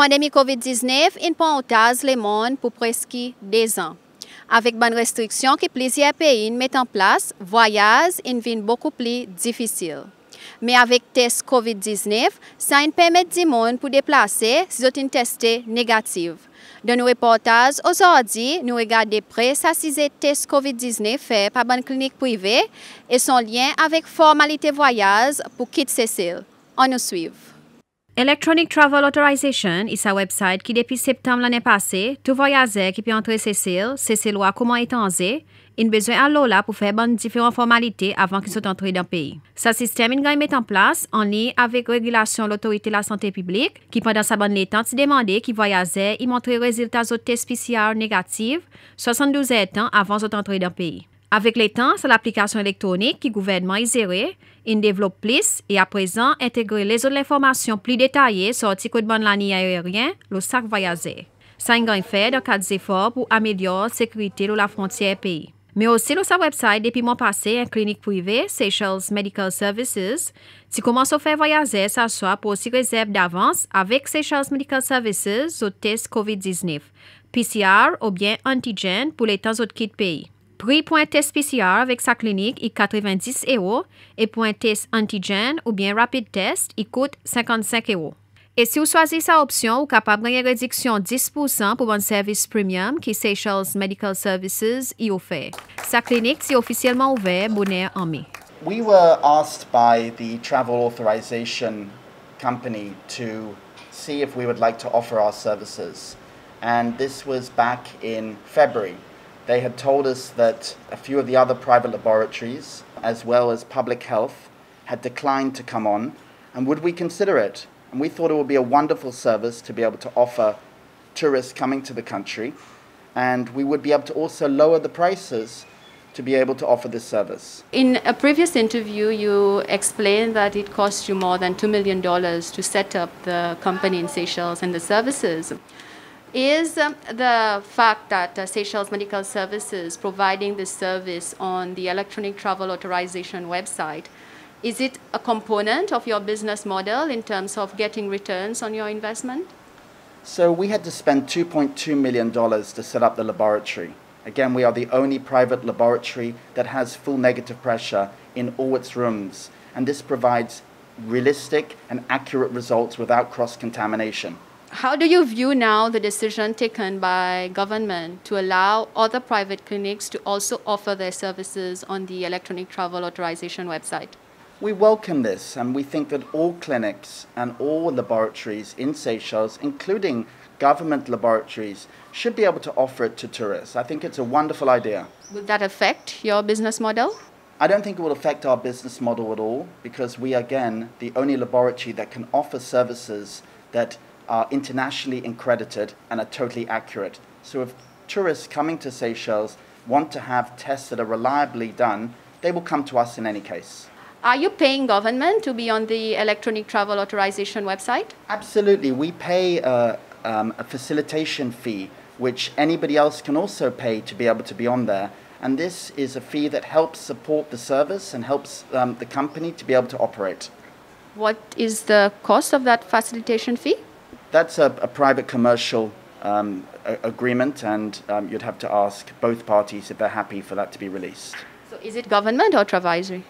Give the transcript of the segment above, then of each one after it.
Pandémie COVID-19 impacte le monde pour presque 2 ans. Avec bonnes restrictions que plusieurs pays mettent en place, voyages deviennent beaucoup plus difficiles. Mais avec test COVID-19, ça permet du monde pour déplacer si ils sont testés négatifs. Dans nos reportages aujourd'hui, nous regardons près ça si les tests COVID-19 faits par une clinique privée et son lien avec formalité voyage pour quitter Cécile. On nous suit. Electronic Travel Authorization est sa website qui depuis septembre l'année passée, tout voyageur qui peut entrer Cécile loi comment étranger, il a besoin à là pour faire bonnes différentes formalités avant qu'ils soient entrés dans le pays. Ce système il met en place en lien avec régulation de l'autorité de la santé publique qui pendant sa bonne temps s'est demandé qui voyageur y montrer résultats de tests PCR négatifs 72 heures avant d'entrer dans le pays. Avec le temps, c'est l'application électronique qui le gouvernement a géré, il développe plus et à présent intégrer les autres informations plus détaillées sur le code de l'année aérien, le sac voyageur. Ça a fait dans cadre d'efforts pour améliorer la sécurité de la frontière pays. Mais aussi sur sa website, depuis mon passé, une clinique privée, Seychelles Medical Services, qui commence à faire voyager s'asseoir pour aussi réserve d'avance avec Seychelles Medical Services au test COVID-19, PCR ou bien antigène pour les temps autres quitte pays. Prix pour un test PCR avec sa clinique est 90 € et pour un test antigène ou bien rapid test, il coûte 55 €. Et si vous choisissez cette option, vous êtes capable de gagner une réduction de 10% pour un service premium que Seychelles Medical Services y offre. Sa clinique est officiellement ouverte bonnet en mai. We were asked by the travel authorization company to see if we would like to offer our services. And this was back in February. They had told us that a few of the other private laboratories, as well as public health, had declined to come on, and would we consider it? And we thought it would be a wonderful service to be able to offer tourists coming to the country, and we would be able to also lower the prices to be able to offer this service. In a previous interview, you explained that it cost you more than $2 million to set up the company in Seychelles and the services. Is the fact that Seychelles Medical Services providing this service on the electronic travel authorization website, is it a component of your business model in terms of getting returns on your investment? So we had to spend $2.2 million to set up the laboratory. Again, we are the only private laboratory that has full negative pressure in all its rooms, and this provides realistic and accurate results without cross-contamination. How do you view now the decision taken by government to allow other private clinics to also offer their services on the electronic travel authorization website? We welcome this, and we think that all clinics and all laboratories in Seychelles, including government laboratories, should be able to offer it to tourists. I think it's a wonderful idea. Will that affect your business model? I don't think it will affect our business model at all, because we are, again, the only laboratory that can offer services that are internationally accredited and are totally accurate. So if tourists coming to Seychelles want to have tests that are reliably done, they will come to us in any case. Are you paying government to be on the electronic travel authorization website? Absolutely. We pay a facilitation fee, which anybody else can also pay to be able to be on there. And this is a fee that helps support the service and helps the company to be able to operate. What is the cost of that facilitation fee? That's a private commercial agreement, and you'd have to ask both parties if they're happy for that to be released. So is it government or Travaiserie?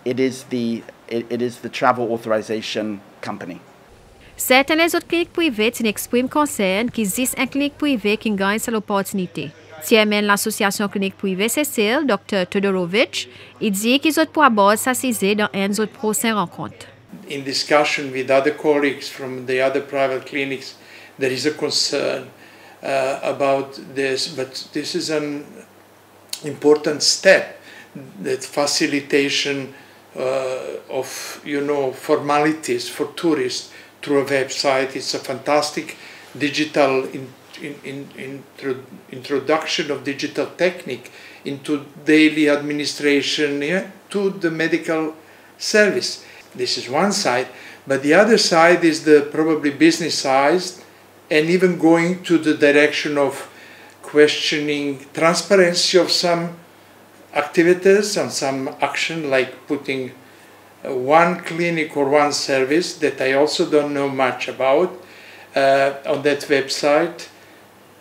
It is the travel authorization company. Certaines autres cliniques privées expriment concern qu'il existe une clinique privée qui gagne cette opportunité. Chairman de l'association clinique privée Cécile, Dr. Todorovic, il dit qu'ils ont pour aborder s'assiser dans une autre prochaine rencontre. In discussion with other colleagues from the other private clinics, there is a concern about this, but this is an important step, that facilitation of formalities for tourists through a website. It's a fantastic digital introduction of digital technique into daily administration to the medical service. This is one side, but the other side is the probably business side, and even going to the direction of questioning transparency of some activities and some action, like putting one clinic or one service that I also don't know much about on that website,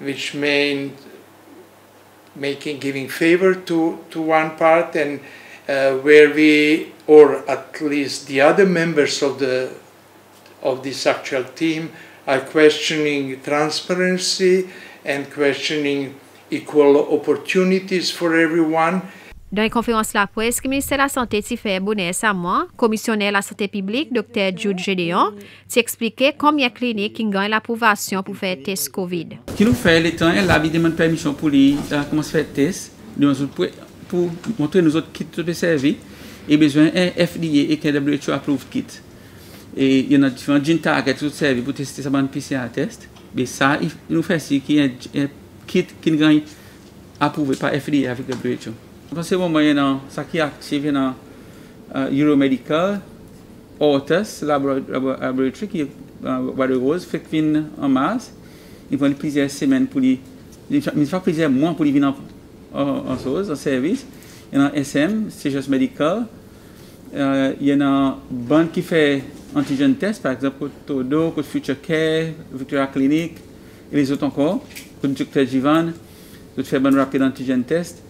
which meant giving favor to one part, and where we, or at least the other members of this actual team, are questioning transparency and questioning equal opportunities for everyone. Dans une conférence la presse, le ministère de la Santé t'y fait bonnet récemment, commissionnaire de la santé publique, Dr. Jude Gédéon, t'y expliqué combien de cliniques qui gagnent l'approbation pour faire test COVID. Qui nous fait les temps, elle a demandé permission pour lui commencer à faire test, pour montrer nous autres kits de service, et besoin un FDA et qu'un WHO approuve kit. Et il y en a différents gene targets de service pour tester ça dans PCR test. Mais ça, il nous fait aussi qu'il y a un kit qui gagne approuvé par FDA avec WHO. Dans ce moment, il y a ça qui est actif dans Euromedical, Autos Laboratory, qui est Wade Rose, fait venir en mars. Ils vont plusieurs semaines pour lui. Ils font plusieurs mois pour lui venir en service. Il y a SM, Seychelles Medical. Il y a une banque qui fait antigen test, par exemple, Todo, Future Care, Victoria Clinic, et les autres encore. Dr. Jivan, qui fait un rapide antigen test.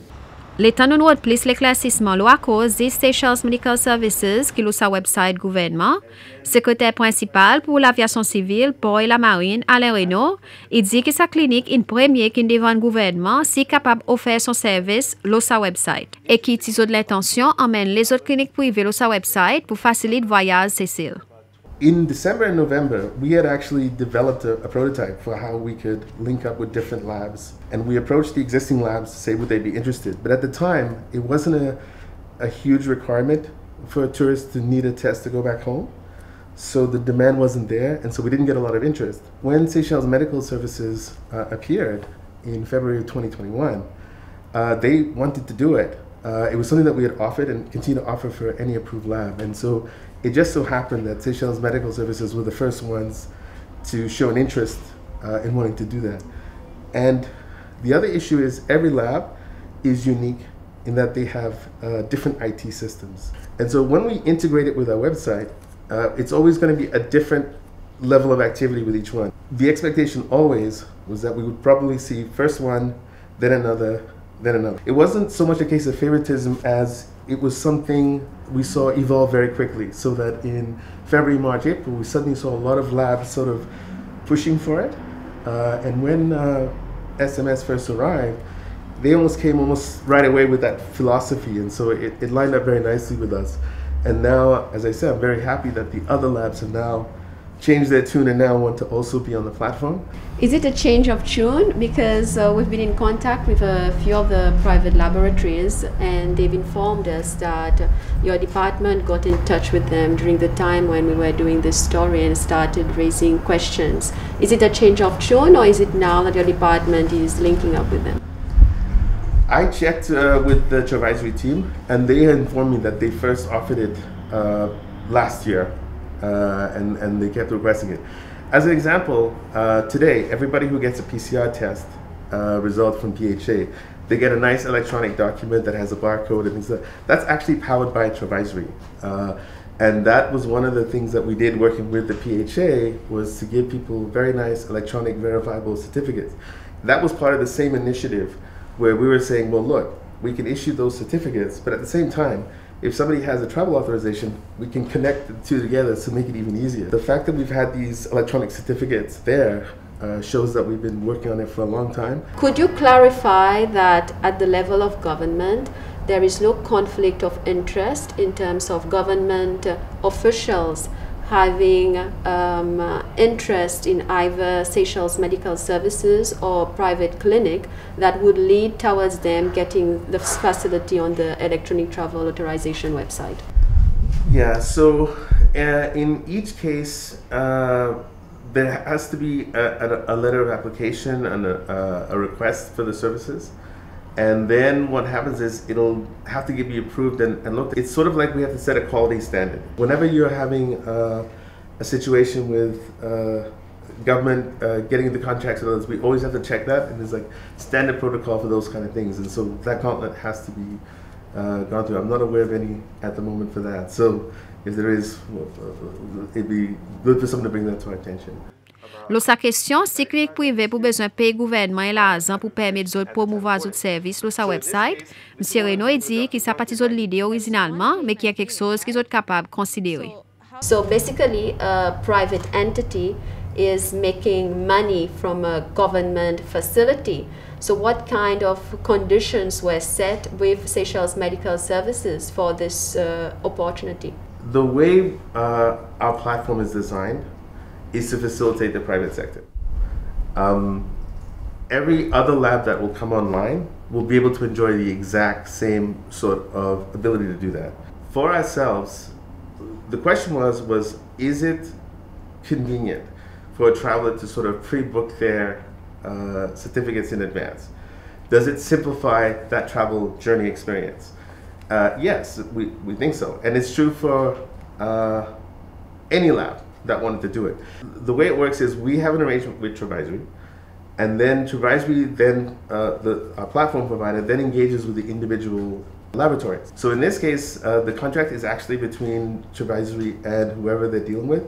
L'État nous note plus l'éclaircissement à cause des Seychelles Medical Services qui est sa website gouvernement. Secrétaire principal pour l'aviation civile, pour la marine, Alain Renaud, il dit que sa clinique est une première qui devant le gouvernement si capable d'offrir son service sur sa website. Et qui, tiso de l'intention, emmène les autres cliniques privées sur sa website pour faciliter le voyage Cécile. In December and November, we had actually developed a prototype for how we could link up with different labs. And we approached the existing labs to say would they be interested. But at the time, it wasn't a huge requirement for tourists to need a test to go back home. So the demand wasn't there, and so we didn't get a lot of interest. When Seychelles Medical Services appeared in February of 2021, they wanted to do it. It was something that we had offered and continue to offer for any approved lab. And so it just so happened that Seychelles Medical Services were the first ones to show an interest in wanting to do that. And the other issue is every lab is unique in that they have different IT systems. And so when we integrate it with our website, it's always going to be a different level of activity with each one. The expectation always was that we would probably see first one, then another, then another. It wasn't so much a case of favoritism as it was something we saw evolve very quickly, so that in February, March, April, we suddenly saw a lot of labs sort of pushing for it. And when SMS first arrived, they almost came right away with that philosophy, and so it lined up very nicely with us. And now, as I said, I'm very happy that the other labs have now changed their tune and now want to also be on the platform. Is it a change of tune? Because we've been in contact with a few of the private laboratories, and they've informed us that your department got in touch with them during the time when we were doing this story and started raising questions. Is it a change of tune, or is it now that your department is linking up with them? I checked with the advisory team, and they had informed me that they first offered it last year, and they kept requesting it. As an example, today, everybody who gets a PCR test result from PHA, they get a nice electronic document that has a barcode and things like that. That's actually powered by advisory. And that was one of the things that we did working with the PHA, was to give people very nice electronic verifiable certificates. That was part of the same initiative where we were saying, well, look, we can issue those certificates, but at the same time, if somebody has a travel authorization, we can connect the two together to make it even easier. The fact that we've had these electronic certificates there shows that we've been working on it for a long time. Could you clarify that at the level of government, there is no conflict of interest in terms of government officials having interest in either Seychelles Medical Services or private clinic that would lead towards them getting the facility on the electronic travel authorization website? Yeah, so in each case, there has to be a letter of application and a request for the services. And then what happens is it'll have to be approved and looked. It's sort of like we have to set a quality standard. Whenever you're having a situation with government getting the contracts with others, we always have to check that, and there's like standard protocol for those kind of things. And so that gauntlet has to be gone through. I'm not aware of any at the moment for that. So if there is, it'd be good for someone to bring that to our attention. L'autre question, si clinique privée pour besoin de payer gouvernement et l'argent pour permettre de promouvoir d'autres services sur sa website, M. Renaud dit qu'il n'a pas de l'idée originalement, mais qu'il y a quelque chose qu'ils sont capables de considérer. So basically, a private entity is making money from a government facility. So what kind of conditions were set with Seychelles Medical Services for this opportunity? The way our platform is designed is to facilitate the private sector. Every other lab that will come online will be able to enjoy the exact same sort of ability to do that. For ourselves, the question was is it convenient for a traveler to sort of pre-book their certificates in advance? Does it simplify that travel journey experience? Yes, we think so. And it's true for any lab that wanted to do it. The way it works is we have an arrangement with Trivisory, and then Trivisory, our platform provider, then engages with the individual laboratories. So in this case, the contract is actually between Trivisory and whoever they're dealing with.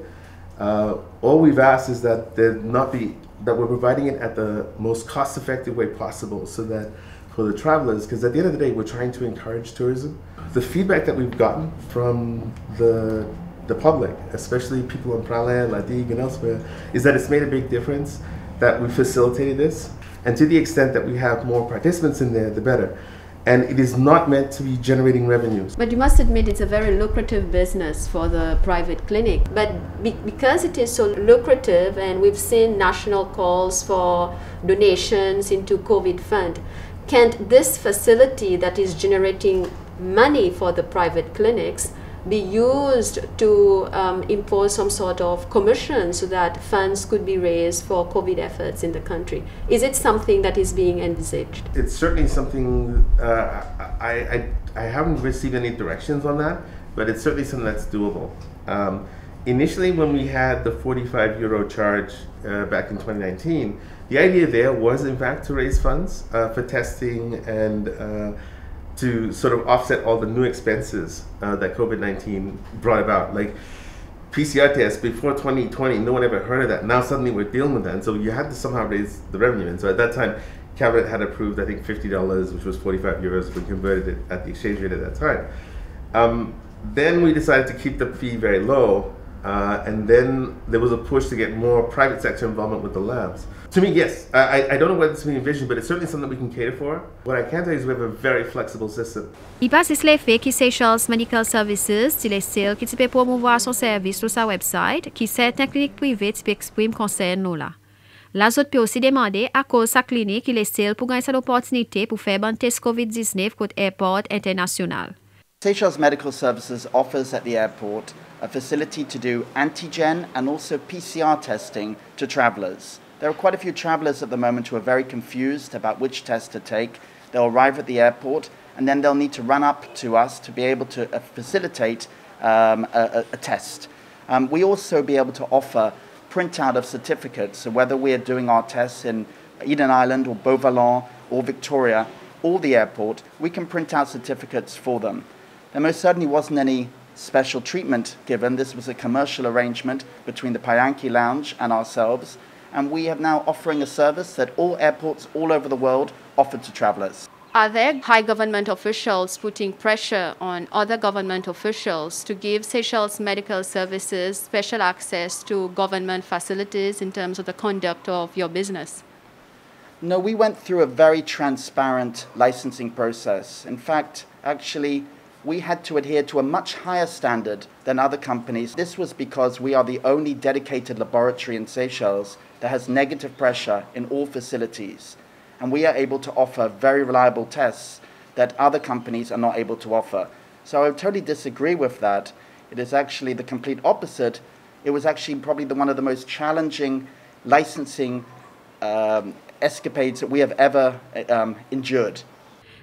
All we've asked is that we're providing it at the most cost-effective way possible, so that for the travelers, because at the end of the day, we're trying to encourage tourism. The feedback that we've gotten from the public, especially people in Praslin, La Digue, and elsewhere, is that it's made a big difference that we facilitated this. And to the extent that we have more participants in there, the better. And it is not meant to be generating revenues. But you must admit it's a very lucrative business for the private clinic. But because it is so lucrative, and we've seen national calls for donations into COVID fund, can't this facility that is generating money for the private clinics be used to impose some sort of commission so that funds could be raised for COVID efforts in the country? Is it something that is being envisaged? It's certainly something, I haven't received any directions on that, but it's certainly something that's doable. Initially, when we had the €45 charge back in 2019, the idea there was in fact to raise funds for testing and to sort of offset all the new expenses that COVID-19 brought about. Like PCR tests before 2020, no one ever heard of that. Now suddenly we're dealing with that, and so you had to somehow raise the revenue. And so at that time, Cabinet had approved, I think, $50, which was €45. We converted it at the exchange rate at that time. Then we decided to keep the fee very low, and then there was a push to get more private sector involvement with the labs. To me, yes. I don't know whether it's being envisioned, but it's certainly something we can cater for. What I can tell you is we have a very flexible system. Il passe le fait que Seychelles Medical Services, c'est les seuls qui peut promouvoir son service sur sa website, qui certaines cliniques privées peut exprimer concerne nous là. La autres peut aussi demander à cause sa clinique, il est seul pour gagner cette opportunité pour faire un test COVID-19 côté airport international. Seychelles Medical Services offers at the airport a facility to do antigen and also PCR testing to travelers. There are quite a few travelers at the moment who are very confused about which test to take. They'll arrive at the airport and then they'll need to run up to us to be able to facilitate a test. We also be able to offer printout of certificates, so whether we are doing our tests in Eden Island or Beauvalon or Victoria or the airport, we can print out certificates for them. There most certainly wasn't any special treatment given. This was a commercial arrangement between the Payanki Lounge and ourselves, and we are now offering a service that all airports all over the world offer to travelers. Are there high government officials putting pressure on other government officials to give Seychelles Medical Services special access to government facilities in terms of the conduct of your business? No, we went through a very transparent licensing process. In fact, actually, we had to adhere to a much higher standard than other companies. This was because we are the only dedicated laboratory in Seychelles that has negative pressure in all facilities. And we are able to offer very reliable tests that other companies are not able to offer. So I would totally disagree with that. It is actually the complete opposite. It was actually probably one of the most challenging licensing escapades that we have ever endured.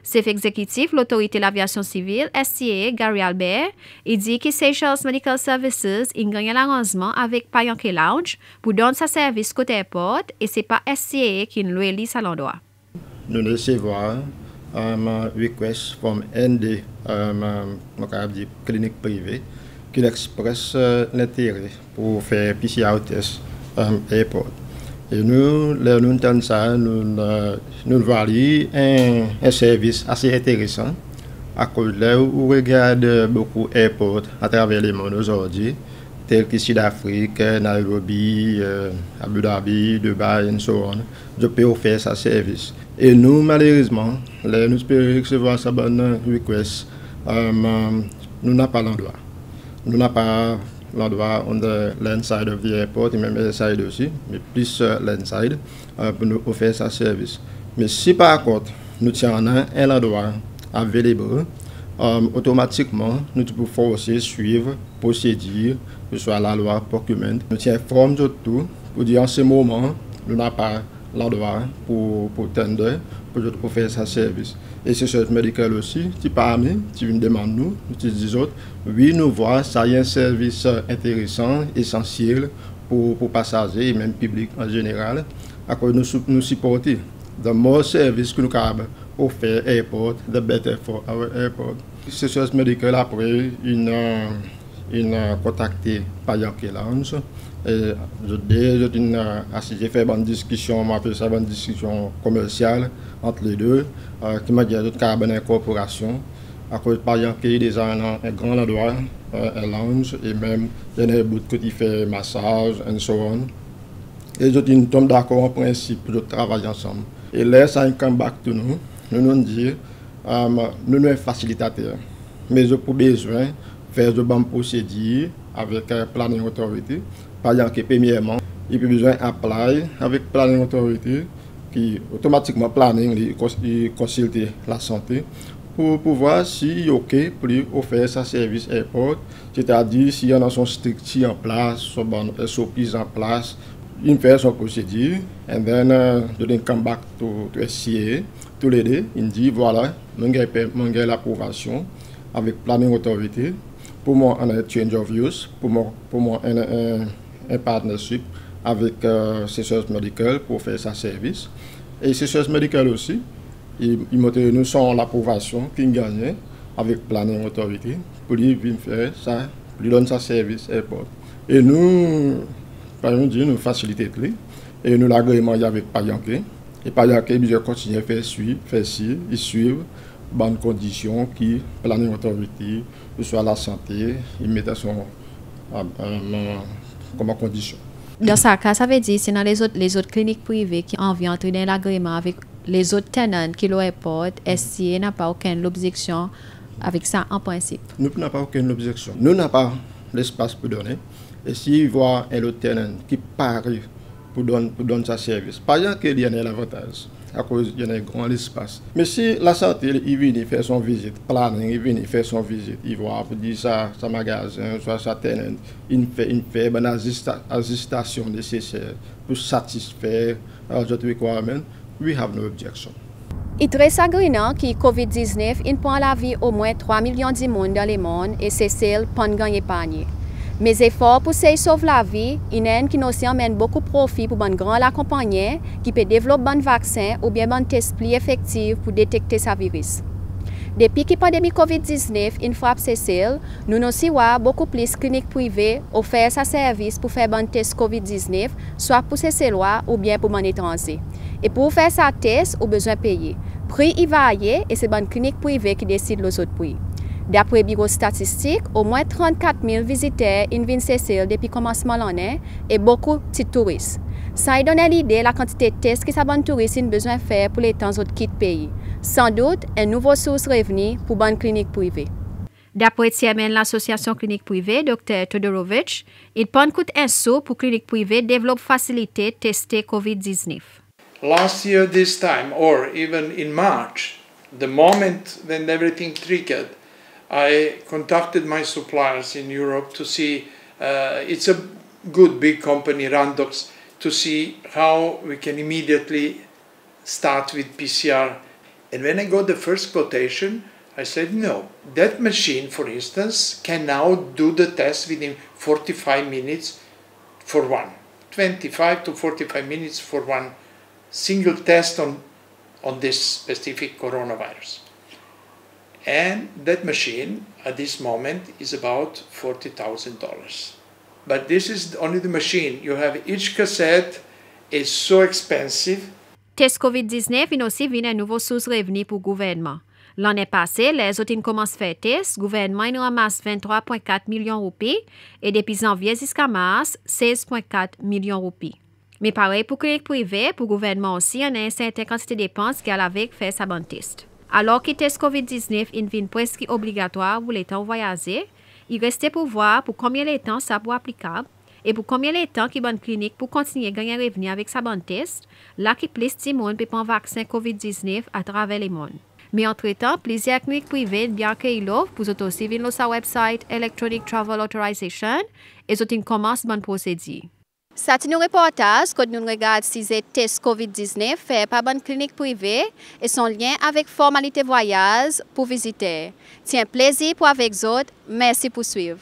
Chef exécutif l'autorité de l'aviation civile, SCAA, Gary Albert, il dit que Seychelles Medical Services a gagné l'arrangement avec Payanki Lounge pour donner sa service côté airport et c'est pas SCAA qui nous élit à l'endroit. Nous recevons request from ND clinique privée qui expresse l'intérêt pour faire PCR test airport. Et nous avons ça, nous voyons un service assez intéressant. À cause de là, on regarde beaucoup d'airports à travers le monde aujourd'hui, tels que Sud-Afrique, Nairobi, Abu Dhabi, Dubaï, et so on. Je peux offrir ce service. Et nous, malheureusement, nous espérons recevoir ce bon request. Nous n'avons pas l'endroit. Nous n'avons pas l'endroit on the landside of the airport et même inside aussi, mais plus landside pour nous offrir ce service. Mais si par contre, nous tenons un endroit available, automatiquement, nous pouvons forcer suivre procédure, que ce soit la loi procurement. Nous tiens informe de tout pour dire en ce moment, nous n'avons pas l'endroit pour tendre, pour faire ce service. Et c'est ce médical aussi, tu parmi, tu nous demandes nous dis autres, oui, nous voyons ça y est un service intéressant, essentiel pour passagers et même public en général, à cause nous supporter. The more service que nous avons offert airport, the better for our airport. C'est ce médical après une contacté par Yankee Lounge. J'ai fait une discussion, on appelle ça une discussion commerciale entre les deux, qui m'a dit qu'il y a une incorporation. À cause de Yankee, déjà un grand endroit, un lounge, et même il y a un bout qui fait massage, et so on. Et nous sommes d'accord en principe de travailler ensemble. Et là, ça come back to nous. Nous disons, nous sommes facilitateurs, mais nous avons besoin de faire de bonnes procédures avec Planning Authority. Par exemple, premièrement, il y a besoin d'apply avec Planning Authority qui automatiquement planning il consulte la santé pour voir si OK pour offrir ce service airport, c'est-à-dire s'il y en a son structure en place, son SOP en place, il fait son procédure, and then they come back to SCA, tous les deux, il dit voilà, nous avons l'approbation avec Planning Authority, pour moi on a un change of use, pour moi on a un partnership avec CSS Medical pour faire ce service. Et CSS Medical aussi, nous sommes l'approbation qu'ils gagnent avec Planning Authority pour lui faire ça, pour lui donner ce service airport. Et nous, par exemple, nous facilitons et nous l'agrément avec Payanké. Et Payanké, il continue à faire ci, ils suivent bonnes conditions qui Planning Authority, que ce soit la santé, ils mettent son comme condition. Dans ce cas, ça veut dire que c'est dans les autres cliniques privées qui ont entré dans l'agrément avec les autres tenants qui l'airport, SCA n'a pas aucune objection avec ça en principe. Nous n'avons pas aucune objection. Nous n'avons pas l'espace pour donner. Et s'il voit un autre tenant qui parie pour donner ce service, par exemple, il y a un avantage. À cause il y a un grand espace. Mais si la santé, il vient faire son visite, planning, il vient faire son visite, il voit pour dire ça magasin, soit sa tenant, il fait une ajustation nécessaire pour satisfaire les requirements, we have no objection. Il est très agréable que COVID-19 prend la vie au moins 3 millions de monde dans le monde et c'est celle pour gagner panier. Mes efforts pour sauver la vie, il y a qui nous amène beaucoup de profit pour un grand accompagner qui peut développer un vaccin ou bien un test plus effectif pour détecter ce virus. Depuis que la pandémie COVID-19 frappe Cécile, nous aussi avons beaucoup plus de cliniques privées offert ce service pour faire un test COVID-19, soit pour Cécile ou bien pour un étranger. Et pour faire ce test, on a besoin de payer. Le prix est varié et c'est une clinique privée qui décide les autres prix. D'après le bureau statistique, au moins 34 000 visiteurs viennent Cécile depuis le commencement de l'année et beaucoup de touristes. Ça donne l'idée de la quantité de tests que ces touristes ont besoin de faire pour les temps autres quitter le pays. Sans doute, une nouvelle source de revenus pour une clinique privée. D'après le chairman de l'association clinique privée, Dr. Todorovic, il prend un saut pour clinique privée développe facilité tester COVID-19. Last year this time, or even in March, the moment when everything triggered, I contacted my suppliers in Europe to see, it's a good big company, Randox, to see how we can immediately start with PCR. And when I got the first quotation, I said, no, that machine, for instance, can now do the test within 45 minutes for one. 25 to 45 minutes for one single test on this specific coronavirus. And that machine at this moment is about $40,000. But this is only the machine. You have each cassette is so expensive. Test COVID-19 vient aussi une nouvelle source de revenus pour le gouvernement. L'année passée, les autres commencent à faire test, le gouvernement ramasse 23,4 millions de roupies et depuis janvier jusqu'à mars, 16,4 millions de roupies. Mais pareil pour clinique privée, pour le gouvernement aussi, il y a une certaine quantité de dépenses qui a avec faire sa bonne test. Alors que le test COVID-19 est presque obligatoire pour les temps voyager, il reste pour voir pour combien de temps ça peut applicable et pour combien de temps qui bonne clinique pour continuer à gagner revenu avec sa bonne test, là qui plus de monde peut prendre vaccin COVID-19 à travers le monde. Mais entre-temps, plusieurs cliniques privées bien accueilli l'offre pour aussi venir sur sa website Electronic Travel Authorization et ils commencent bonne procédure. C'est un reportage que nous regardons si c'est test COVID-19 fait par une clinique privée et son lien avec formalité voyage pour visiter. Tiens, plaisir pour avec vous autres. Merci pour suivre.